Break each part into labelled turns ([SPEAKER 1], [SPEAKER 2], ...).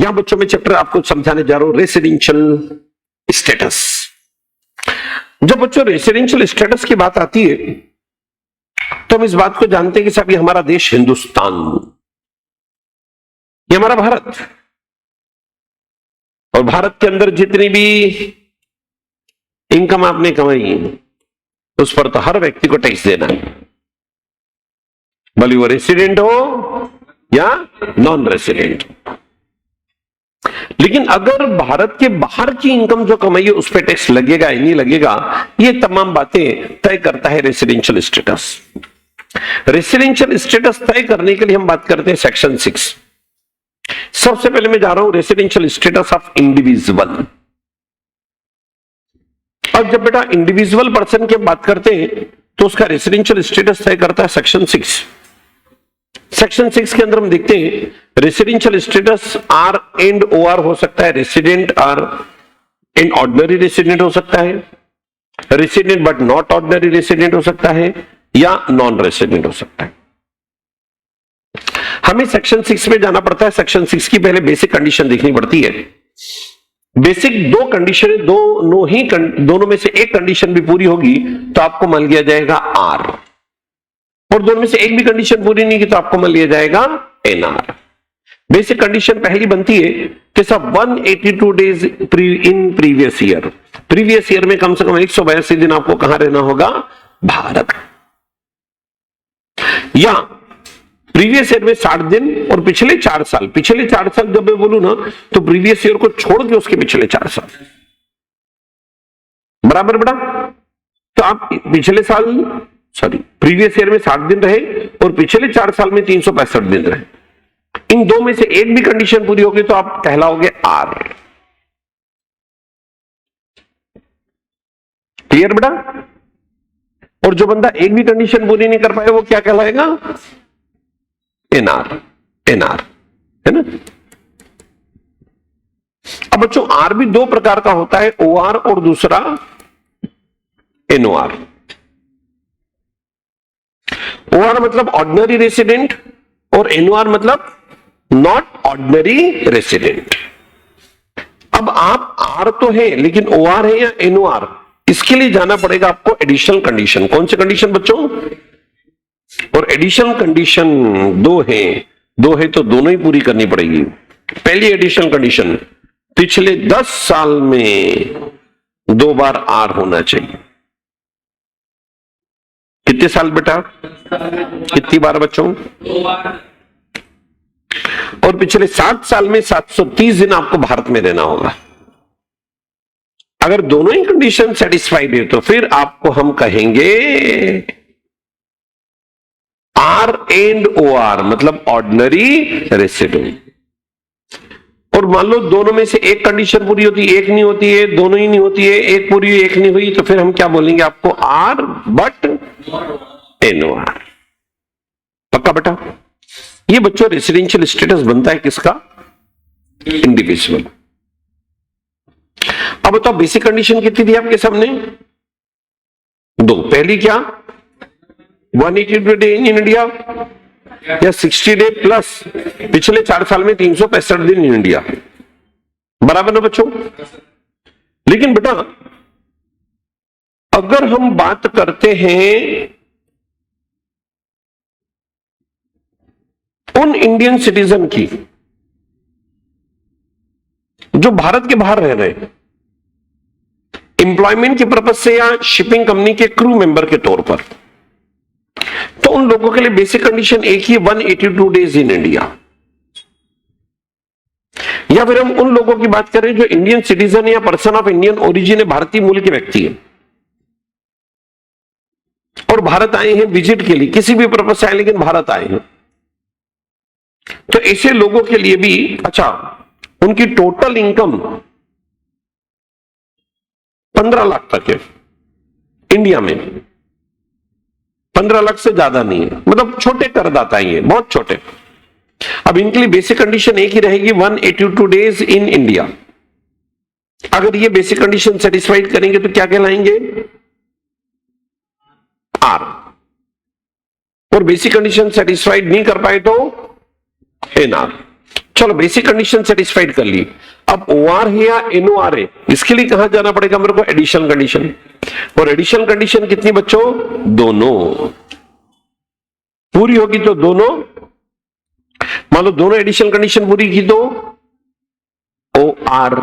[SPEAKER 1] यहां बच्चों में चैप्टर आपको समझाने जा रहा हूं रेसिडेंशियल स्टेटस। जब बच्चों रेसिडेंशियल स्टेटस की बात आती है तो हम इस बात को जानते हैं कि साहब ये हमारा देश हिंदुस्तान, ये हमारा भारत, और भारत के अंदर जितनी भी इनकम आपने कमाई उस पर तो हर व्यक्ति को टैक्स देना है, भले वो रेसिडेंट हो या नॉन रेसिडेंट। लेकिन अगर भारत के बाहर की इनकम जो कमाई है उस पर टैक्स लगेगा या नहीं लगेगा, ये तमाम बातें तय करता है रेसिडेंशियल स्टेटस। रेसिडेंशियल स्टेटस तय करने के लिए हम बात करते हैं सेक्शन 6। सबसे पहले मैं जा रहा हूं रेसिडेंशियल स्टेटस ऑफ इंडिविजुअल। अब जब बेटा इंडिविजुअल पर्सन की बात करते हैं तो उसका रेसिडेंशियल स्टेटस तय करता है सेक्शन 6। सेक्शन 6 के अंदर हम देखते हैं residential status R and O R हो सकता है, resident R and ordinary resident हो सकता है, resident but not ordinary resident हो सकता है, या नॉन रेसिडेंट हो सकता है। हमें सेक्शन 6 में जाना पड़ता है। सेक्शन 6 की पहले बेसिक कंडीशन देखनी पड़ती है। बेसिक दो कंडीशन, दोनों में से एक कंडीशन भी पूरी होगी तो आपको मान लिया जाएगा आर, और दोनों में से एक भी कंडीशन पूरी नहीं की तो आपको मान लिया जाएगा एनआर। बेसिक कंडीशन पहली बनती है कि सब 182 days in previous year, previous year में कम से कम 182 दिन आपको कहां रहना होगा, भारत, या प्रीवियस ईयर में 60 दिन और पिछले 4 साल। पिछले 4 साल जब मैं बोलूं ना तो प्रीवियस ईयर को छोड़ के उसके पिछले 4 साल, बराबर बेटा। तो आप पिछले साल प्रीवियस ईयर में 60 दिन रहे और पिछले 4 साल में 365 दिन रहे, इन दो में से एक भी कंडीशन पूरी होगी तो आप कहलाओगे आर। क्लियर बेटा। और जो बंदा एक भी कंडीशन पूरी नहीं कर पाए वो क्या कहलाएगा, एनआर। एनआर है ना। अब बच्चों आर भी दो प्रकार का होता है, ओआर और दूसरा एनओआर। ओआर मतलब ऑर्डिनरी रेसिडेंट और एनओआर मतलब नॉट ऑर्डिनरी रेसिडेंट। अब आप आर तो है लेकिन ओआर है या एनओआर, इसके लिए जाना पड़ेगा आपको एडिशनल कंडीशन। कौन सी कंडीशन बच्चों, और एडिशनल कंडीशन दो है तो दोनों ही पूरी करनी पड़ेगी। पहली एडिशनल कंडीशन, पिछले 10 साल में 2 बार आर होना चाहिए। कितने साल बेटा, कितनी बार बच्चों,
[SPEAKER 2] 2 बार।
[SPEAKER 1] और पिछले 7 साल में 730 दिन आपको भारत में रहना होगा। अगर दोनों ही कंडीशन सेटिस्फाइड है तो फिर आपको हम कहेंगे आर एंड ओ आर, मतलब ऑर्डिनरी रेसिडेंट। और मान लो दोनों में से एक कंडीशन पूरी होती है, एक नहीं होती है, दोनों ही नहीं होती है, एक पूरी हुई एक नहीं हुई, तो फिर हम क्या बोलेंगे आपको, R but N O R. पक्का बेटा। ये बच्चों रेसिडेंशियल स्टेटस बनता है किसका, इंडिविजुअल। अब बताओ बेसिक कंडीशन कितनी थी आपके सामने, 2। पहली क्या, 182 डे इन इंडिया या 60 डे प्लस पिछले 4 साल में 365 दिन इन इंडिया, बराबर ना बच्चों। लेकिन बेटा अगर हम बात करते हैं उन इंडियन सिटीजन की जो भारत के बाहर रह रहे हैं, एम्प्लॉयमेंट के पर्पज से या शिपिंग कंपनी के क्रू मेंबर के तौर पर, तो उन लोगों के लिए बेसिक कंडीशन एक ही, 182 डेज इन इंडिया। या फिर हम उन लोगों की बात करें जो इंडियन सिटीजन या पर्सन ऑफ इंडियन ओरिजिन है, भारतीय मूल के व्यक्ति है और भारत आए हैं विजिट के लिए, किसी भी पर्पज से आए लेकिन भारत आए हैं, तो ऐसे लोगों के लिए भी अच्छा उनकी टोटल इनकम 15 लाख तक है इंडिया में, 15 लाख से ज्यादा नहीं है, मतलब छोटे करदाता ही है, बहुत छोटे। अब इनके लिए बेसिक कंडीशन एक ही रहेगी, 182 डेज इन इंडिया। अगर ये बेसिक कंडीशन सेटिस्फाइड करेंगे तो क्या कहलाएंगे, आर। और बेसिक कंडीशन सेटिस्फाइड नहीं कर पाए तो एनआर। चलो बेसिक कंडीशन सेटिस्फाइड कर ली। अब OR है या NOR है, इसके लिए कहां जाना पड़ेगा मेरे को? Additional condition. और एडिशनल कंडीशन कितनी बच्चों? दोनों पूरी होगी तो दोनों, मान लो दोनों एडिशनल कंडीशन पूरी की तो OR,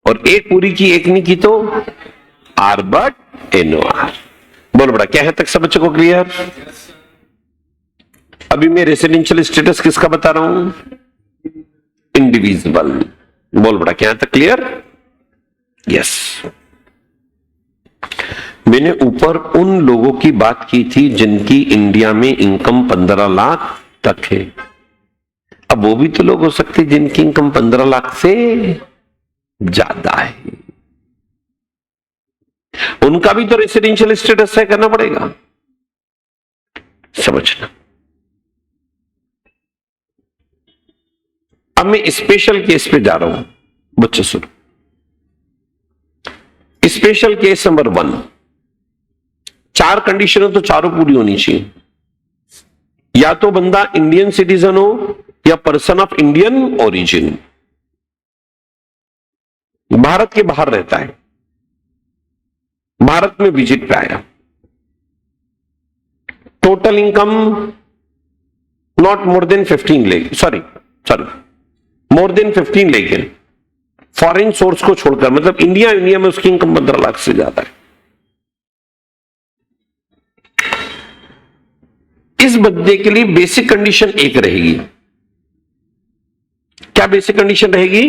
[SPEAKER 1] और एक पूरी की एक नहीं की तो R बट NOR। बोलो बड़ा, क्या है तक सब बच्चों को क्लियर? अभी मैं रेसिडेंशियल स्टेटस किसका बता रहा हूं? इंडिविजुअल। बोल बड़ा, क्या तक क्लियर? यस। मैंने ऊपर उन लोगों की बात की थी जिनकी इंडिया में इनकम 15 लाख तक है। अब वो भी तो लोग हो सकते जिनकी इनकम 15 लाख से ज्यादा है, उनका भी तो रेसिडेंशियल स्टेटस तय करना पड़ेगा। समझना। अब मैं स्पेशल केस पे जा रहा हूं बच्चों, सुनो। स्पेशल केस नंबर 1, 4 कंडीशन तो चारों पूरी होनी चाहिए। या तो बंदा इंडियन सिटीजन हो या person of Indian origin, Bharat के बाहर रहता है, भारत में विजिट पे आया, total income not more than 15 lakh, sorry more than 15 lakh है, फॉरेन सोर्स को छोड़कर, मतलब इंडिया में उसकी इनकम 15 लाख से ज्यादा है। इस बंदे के लिए बेसिक कंडीशन एक रहेगी। क्या बेसिक कंडीशन रहेगी?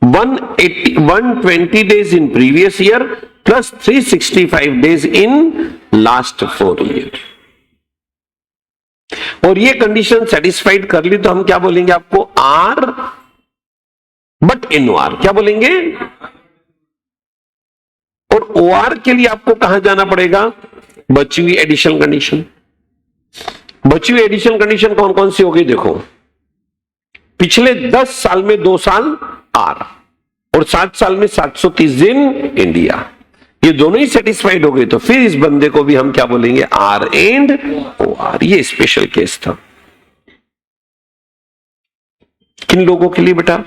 [SPEAKER 1] 120 days in previous year plus 365 days in last 4 year. और ये कंडीशन सेटिस्फाइड कर ली तो हम क्या बोलेंगे आपको? R but NOR। क्या बोलेंगे? और OR के लिए आपको कहां जाना पड़ेगा? बची हुई एडिशनल कंडीशन। बची हुई एडिशनल कंडीशन कौन कौन सी होगी? देखो, पिछले 10 साल में 2 साल R और 7 साल में 730 दिन इंडिया, ये दोनों ही सेटिस्फाइड हो गए तो फिर इस बंदे को भी हम क्या बोलेंगे? R and OR। ये स्पेशल केस था। किन लोगों के लिए बेटा?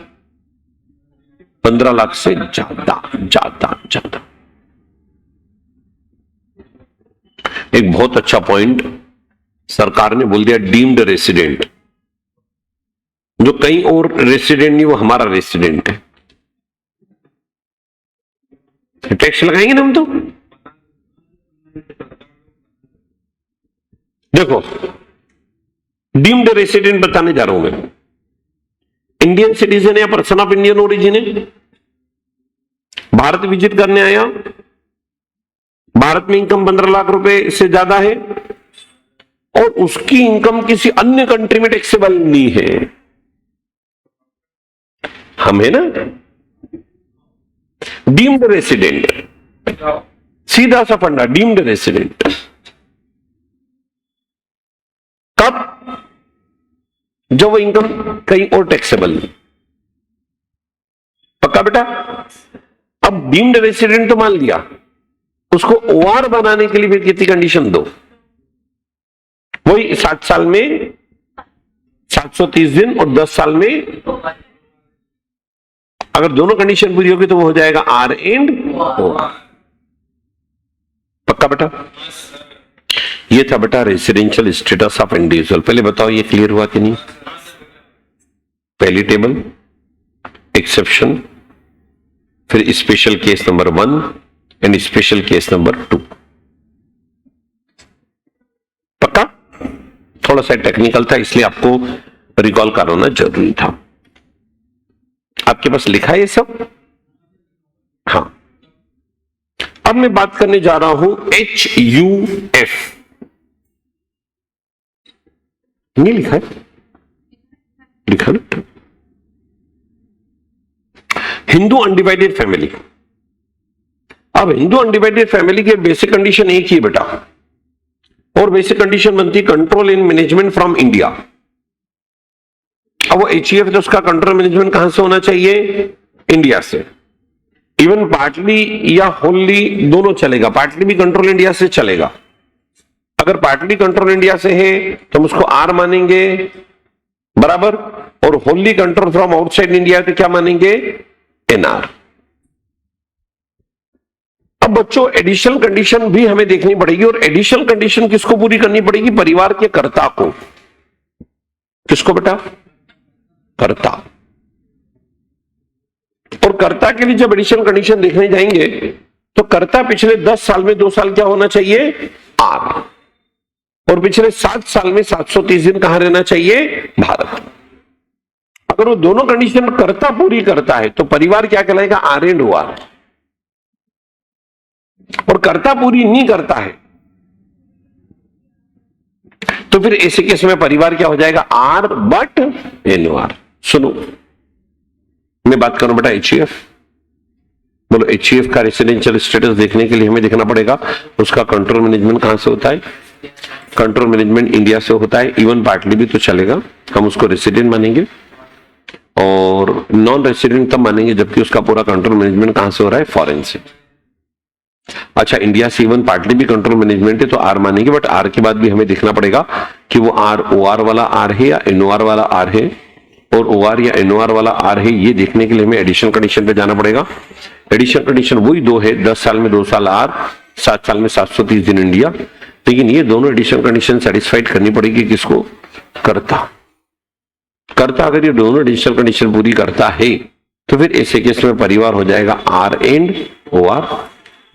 [SPEAKER 1] 15 लाख से ज्यादा ज्यादा ज्यादा। एक बहुत अच्छा पॉइंट सरकार ने बोल दिया, डीम्ड रेसिडेंट। जो कहीं और रेसिडेंट नहीं, वो हमारा रेसिडेंट है। टैक्स लगाएंगे ना हम तो। देखो, डीम्ड रेसिडेंट बताने जा रहा हूं मैं। इंडियन सिटीजन या पर्सन ऑफ इंडियन ओरिजिन है, भारत विजिट करने आया, भारत में इनकम 15 लाख रुपए से ज्यादा है और उसकी इनकम किसी अन्य कंट्री में टैक्सेबल नहीं है। हम है ना डीम्ड रेसिडेंट, सीधा सा फंडा, डीम्ड रेसिडेंट। कब? जब वो इनकम कहीं और टैक्सेबल नहीं। पक्का बेटा? अब डीम्ड रेसिडेंट तो मान लिया, उसको OR बनाने के लिए फिर कितनी कंडीशन दो? वही 7 साल में 730 दिन और 10 साल में, अगर दोनों कंडीशन पूरी होगी तो वो हो जाएगा R एंड OR। पक्का बेटा? ये था बेटा रेसिडेंशियल स्टेटस ऑफ इंडिविजुअल। पहले बताओ ये क्लियर हुआ कि नहीं? पहली टेबल, एक्सेप्शन, फिर special case number 1 and special case number 2। पक्का? थोड़ा सा टेक्निकल था इसलिए आपको रिकॉल कराना जरूरी था। आपके पास लिखा है ये सब? हाँ। अब मैं बात करने जा रहा हूं HUF। नहीं लिखा है? लिखा ना? Hindu undivided family. अब हिंदू अनडिवाइडेड फैमिली के बेसिक कंडीशन एक ही है बेटा, और बेसिक कंडीशन बनती है control in management from India. अब वो HUF तो उसका कंट्रोल मैनेजमेंट कहां से होना चाहिए? इंडिया से। इवन पार्टली या होली दोनों चलेगा, पार्टली भी कंट्रोल इंडिया से चलेगा। अगर पार्टली कंट्रोल इंडिया से है तो हम उसको R मानेंगे, बराबर। और Holi control from outside India तो क्या मानेंगे? एनआर। अब बच्चों एडिशनल कंडीशन भी हमें देखनी पड़ेगी, और एडिशनल कंडीशन किसको पूरी करनी पड़ेगी? परिवार के कर्ता को। किसको बेटा? कर्ता। और कर्ता के लिए जब एडिशनल कंडीशन देखने जाएंगे तो कर्ता पिछले 10 साल में 2 साल क्या होना चाहिए? आर। और पिछले 7 साल में 730 दिन कहां रहना चाहिए? भारत। अगर वो दोनों कंडीशन कर्ता पूरी करता है तो परिवार क्या कहलाएगा? R and O R. और कर्ता पूरी नहीं करता है तो फिर ऐसे केस में परिवार क्या हो जाएगा? R but N O R. सुनो, मैं बात करूं बेटा एचईएफ। बोलो, एचईएफ का रेसिडेंशियल स्टेटस देखने के लिए हमें देखना पड़ेगा उसका कंट्रोल मैनेजमेंट कहां से होता है। कंट्रोल मैनेजमेंट इंडिया से होता है, इवन पार्टली भी तो चलेगा, हम उसको रेसिडेंट मानेंगे। और नॉन रेसिडेंट तब मानेंगे जबकि उसका पूरा कंट्रोल मैनेजमेंट कहां से हो रहा है? फॉरेन से। अच्छा, इंडिया से इवन पार्टली भी कंट्रोल मैनेजमेंट है तो आर मानेंगे, बट आर के बाद भी हमें देखना पड़ेगा कि वो आर ओ आर वाला आर है या एनओआर वाला आर है, और ओ आर या एनओआर वाला आर है ये देखने के लिए हमें एडिशनल कंडीशन पे जाना पड़ेगा। एडिशनल कंडीशन वही दो है, 10 साल में 2 साल आर, 7 साल में 730 दिन इंडिया। लेकिन ये दोनों एडिशनल कंडीशन सेटिस्फाइड करनी पड़ेगी किसको? कर्ता। कर्ता अगर ये दोनों एडिशनल कंडीशन पूरी करता है तो फिर ऐसे केस में परिवार हो जाएगा आर एंड ओ आर।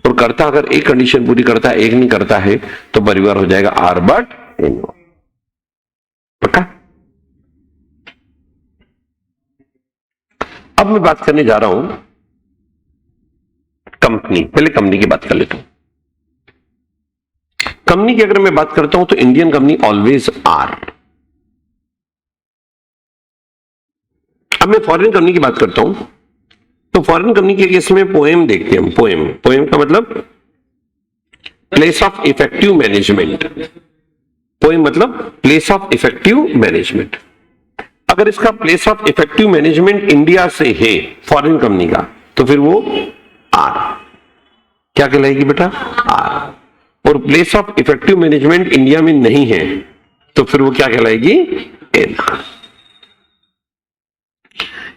[SPEAKER 1] और कर्ता अगर एक कंडीशन पूरी करता है, एक नहीं करता है, तो परिवार हो जाएगा आर बट एनओ। पक्का? अब मैं बात करने जा रहा हूं कंपनी। पहले कंपनी की बात कर लेता हूं। कंपनी की अगर मैं बात करता हूं तो इंडियन कंपनी ऑलवेज आर। अब मैं फॉरेन कंपनी की बात करता हूं तो फॉरेन कंपनी के केस में पोएम देखते हैं हम। पोएम, पोएम का मतलब place of effective management. Poem मतलब प्लेस ऑफ इफेक्टिव मैनेजमेंट। अगर इसका place of effective management India से है फॉरेन कंपनी का तो फिर वो आर। क्या कहलाएगी बेटा? आर। और place of effective management India में नहीं है तो फिर वो क्या कहलाएगी? N R.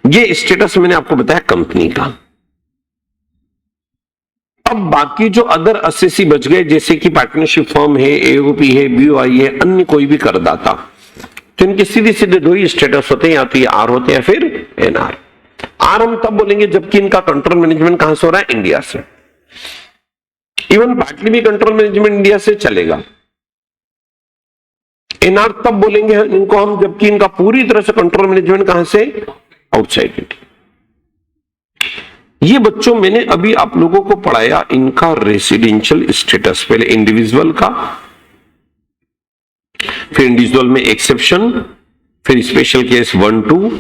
[SPEAKER 1] ये स्टेटस मैंने आपको बताया कंपनी का। अब बाकी जो अदर असेसी बच गए जैसे कि पार्टनरशिप फर्म है, एओपी है, बीओआई है, अन्य कोई भी करदाता, तो इनके सीधे सीधे दो ही स्टेटस होते हैं, या तो ये आर होते हैं फिर एनआर। आर हम तब बोलेंगे जबकि इनका कंट्रोल मैनेजमेंट कहां से हो रहा है? इंडिया से। इवन पार्टली भी कंट्रोल मैनेजमेंट इंडिया से चलेगा। एनआर तब बोलेंगे इनको हम जबकि इनका पूरी तरह से कंट्रोल मैनेजमेंट कहां से? Outside India. ये बच्चों मैंने अभी आप लोगों को पढ़ाया इनका रेसिडेंशियल स्टेटस। पहले इंडिविजुअल का, फिर इंडिविजुअल में एक्सेप्शन, फिर स्पेशल केस 1 2,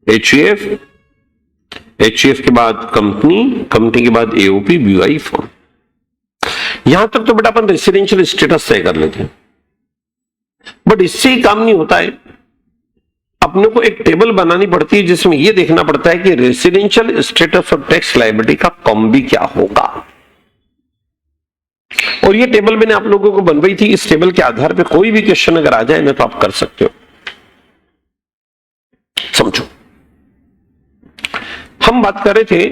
[SPEAKER 1] एचयूएफ, एचयूएफ के बाद कंपनी, कंपनी के बाद एओपी, बीओआई फर्म। यहां तक तो बेटा अपन रेसिडेंशियल स्टेटस तय कर लेते हैं, बट इससे ही काम नहीं होता है। अपने को एक टेबल बनानी पड़ती है जिसमें यह देखना पड़ता है कि रेसिडेंशियल स्टेटस और टैक्स लायबिलिटी का कॉम्बी क्या होगा। और ये टेबल मैंने आप लोगों को बनवाई थी। इस टेबल के आधार पे कोई भी क्वेश्चन अगर आ जाए ना तो आप कर सकते हो। समझो, हम बात कर रहे थे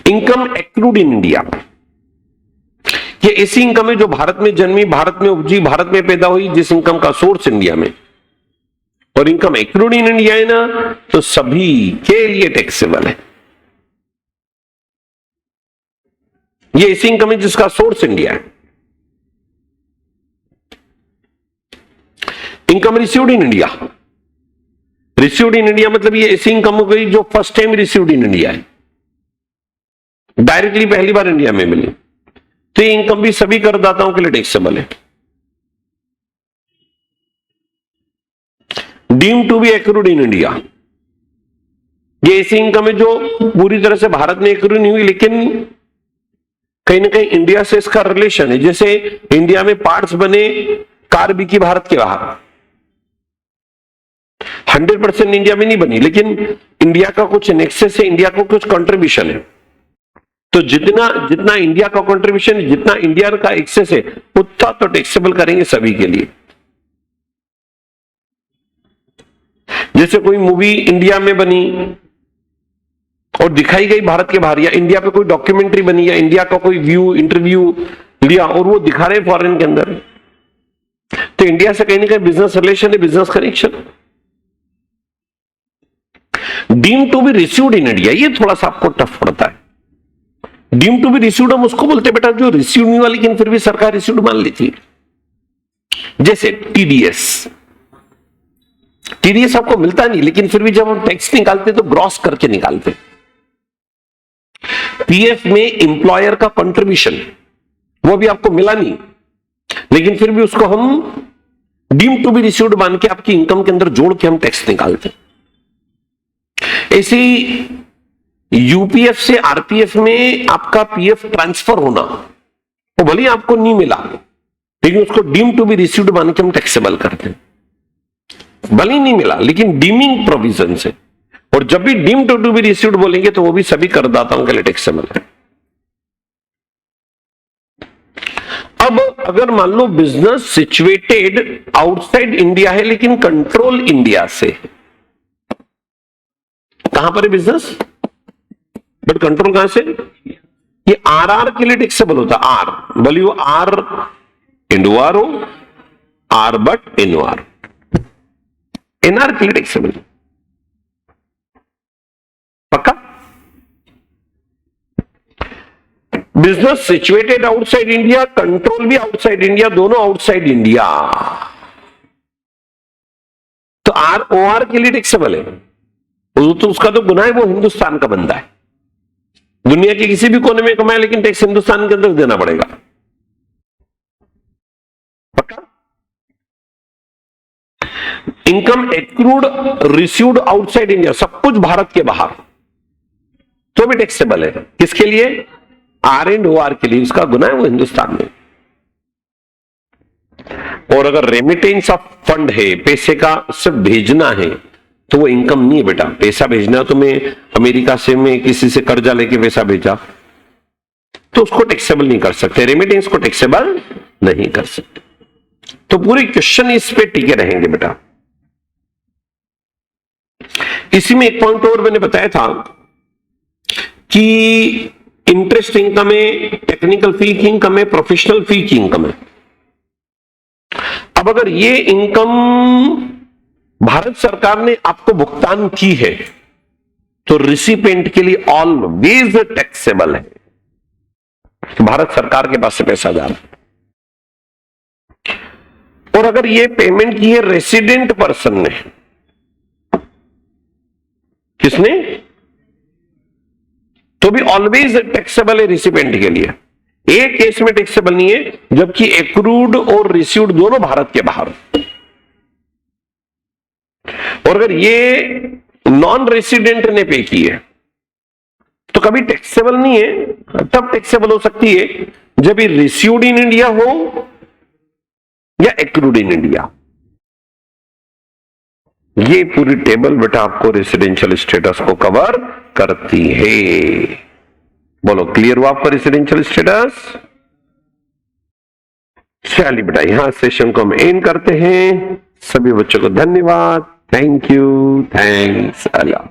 [SPEAKER 1] इनकम एक्रूड इन इंडिया। ये ऐसी इनकम है जो भारत में जन्मी, भारत में उपजी, भारत में पैदा हुई, जिस इनकम का सोर्स इंडिया में। और इनकम एक्रूड इन इंडिया है ना तो सभी के लिए टैक्सेबल है। ये ऐसी इनकम है जिसका सोर्स इंडिया है। Income received in India, received in India मतलब ये ऐसी इनकम हो गई जो first time received in India है, डायरेक्टली पहली बार इंडिया में मिली, तो ये इनकम भी सभी करदाताओं के लिए टैक्सेबल है। Deemed to be accrued in India, ये ऐसी इनकम है जो पूरी तरह से भारत में एक्रूड नहीं हुई लेकिन कहीं ना कहीं इंडिया से इसका रिलेशन है। जैसे इंडिया में पार्ट्स बने, कार बिकी भारत के बाहर, 100% इंडिया में नहीं बनी लेकिन इंडिया का कुछ नेक्सेस है, इंडिया को कुछ कंट्रीब्यूशन है। तो जितना जितना इंडिया का कंट्रीब्यूशन है, जितना इंडिया का एक्सेस है, उतना तो टैक्सेबल करेंगे सभी के लिए। जैसे कोई मूवी इंडिया में बनी और दिखाई गई भारत के बाहर, या इंडिया पे कोई डॉक्यूमेंट्री बनी, या इंडिया का कोई व्यू इंटरव्यू लिया और वो दिखा रहे फॉरेन के अंदर, तो इंडिया से कहीं ना कहीं बिजनेस रिलेशन है, business connection. Deem to be received in India, ये थोड़ा सा आपको टफ पड़ता है। डीम टू बी रिसीव्ड हम उसको बोलते बेटा जो रिसीव नहीं हुआ लेकिन फिर भी सरकार रिसीव्ड मान लेती है। जैसे टीडीएस आपको मिलता नहीं लेकिन फिर भी जब हम टैक्स निकालते तो ग्रॉस करके निकालते। पीएफ में एम्प्लॉयर का कंट्रीब्यूशन वो भी आपको मिला नहीं लेकिन फिर भी उसको हम डीम टू बी रिसीव्ड मान के आपकी इनकम के अंदर जोड़ के हम टैक्स निकालते। ऐसे ही यूपीएफ से आरपीएफ में आपका पीएफ ट्रांसफर होना वो भले आपको नहीं मिला लेकिन उसको डीम टू बी रिसीव्ड मान के हम टैक्सेबल करते हैं। भले नहीं मिला लेकिन डीमिंग प्रोविजन से, और जब भी डीम टू बी रिसीव्ड बोलेंगे तो वो भी सभी करदाताओं के लिए टैक्सेबल है। अब अगर मान लो बिजनेस सिचुएटेड आउटसाइड इंडिया है लेकिन कंट्रोल इंडिया से, कहां पर है बिजनेस बट कंट्रोल कहां से, ये आर के लिए टैक्सेबल होता है। आर भले वो आर इंडो आर हो, R but N O R, N R के लिए टैक्सेबल पक्का। Business situated outside India, control भी आउटसाइड इंडिया, दोनों आउटसाइड इंडिया, तो आर ओ आर के लिए टैक्सेबल है। तो उसका तो गुनाह है, वो हिंदुस्तान का बंदा है, दुनिया के किसी भी कोने में कमाए लेकिन टैक्स हिंदुस्तान के अंदर देना पड़ेगा पक्का। Income accrued received outside India, सब कुछ भारत के बाहर, तो भी टैक्सेबल है। किसके लिए, आर एंड ओ आर के लिए, उसका गुनाह है वो हिंदुस्तान में। और अगर रेमिटेंस ऑफ फंड है, पैसे का सिर्फ भेजना है, तो वो इनकम नहीं है बेटा। पैसा भेजना तो मैं अमेरिका से मैं किसी से कर्जा लेके पैसा भेजा तो उसको टैक्सेबल नहीं कर सकते, रेमिटेंस को टैक्सेबल नहीं कर सकते। तो पूरे क्वेश्चन इस पे टिके रहेंगे बेटा। इसी में एक पॉइंट और मैंने बताया था कि इंटरेस्ट इनकम है, टेक्निकल फी की इनकम है, प्रोफेशनल फी की इनकम है। अब अगर ये इनकम भारत सरकार ने आपको भुगतान की है तो रिसिपेंट के लिए ऑलवेज टैक्सेबल है, भारत सरकार के पास से पैसा जा रहा है। और अगर ये पेमेंट की है रेसिडेंट पर्सन ने, किसने, तो भी ऑलवेज टैक्सेबल है रिसिपेंट के लिए। एक केस में टैक्सेबल नहीं है जबकि एक्रूड और रिसीव्ड दोनों भारत के बाहर। और अगर ये नॉन रेसिडेंट ने पे की है तो कभी टैक्सेबल नहीं है, तब टैक्सेबल हो सकती है जब ये रिसीव्ड इन इंडिया हो या एक्रूड इन इंडिया। ये पूरी टेबल बेटा आपको रेसिडेंशियल स्टेटस को कवर करती है। बोलो क्लियर हुआ आपका रेसिडेंशियल स्टेटस। चलिए बेटा यहां सेशन को हम एंड करते हैं। सभी बच्चों को धन्यवाद, थैंक यू, थैंक्स अल्लाह।